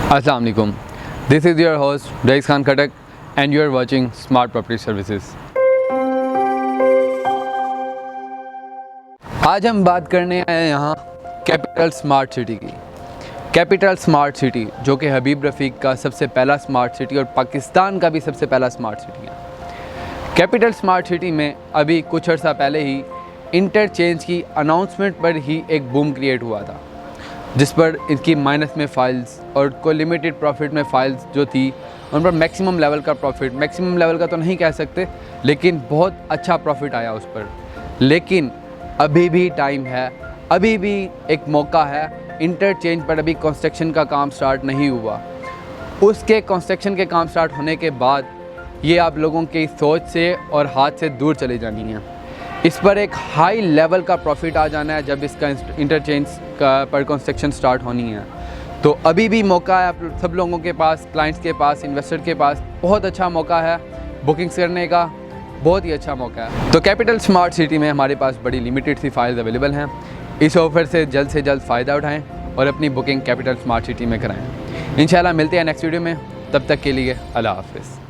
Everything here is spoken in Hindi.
अस्सलाम वालेकुम, this is your host Raees Khan Khattak and you are watching smart property services. आज हम बात करने आए हैं यहाँ कैपिटल स्मार्ट सिटी की। कैपिटल स्मार्ट सिटी जो कि हबीब रफ़ीक का सबसे पहला स्मार्ट सिटी और पाकिस्तान का भी सबसे पहला स्मार्ट सिटी है। कैपिटल स्मार्ट सिटी में अभी कुछ अर्सा पहले ही इंटरचेंज की अनाउंसमेंट पर ही एक बूम क्रिएट हुआ था, जिस पर इनकी माइनस में फ़ाइल्स और कोई लिमिटेड प्रॉफिट में फ़ाइल्स जो थी उन पर मैक्सिमम लेवल का प्रॉफिट, मैक्सिमम लेवल का तो नहीं कह सकते लेकिन बहुत अच्छा प्रॉफिट आया उस पर। लेकिन अभी भी टाइम है, अभी भी एक मौका है। इंटरचेंज पर अभी कंस्ट्रक्शन का काम स्टार्ट नहीं हुआ, उसके कंस्ट्रक्शन के काम स्टार्ट होने के बाद ये आप लोगों की सोच से और हाथ से दूर चली जानी है। इस पर एक हाई लेवल का प्रॉफिट आ जाना है जब इसका इंटरचेंज का पर कंस्ट्रक्शन स्टार्ट होनी है। तो अभी भी मौका है आप सब लोगों के पास, क्लाइंट्स के पास, इन्वेस्टर के पास बहुत अच्छा मौका है बुकिंग्स करने का, बहुत ही अच्छा मौका है। तो कैपिटल स्मार्ट सिटी में हमारे पास बड़ी लिमिटेड सी फाइल्स अवेलेबल हैं। इस ऑफ़र से जल्द फ़ायदा उठाएँ और अपनी बुकिंग कैपिटल स्मार्ट सिटी में कराएँ। इंशाल्लाह मिलते हैं नेक्स्ट वीडियो में, तब तक के लिए अल्लाह हाफ़िज़।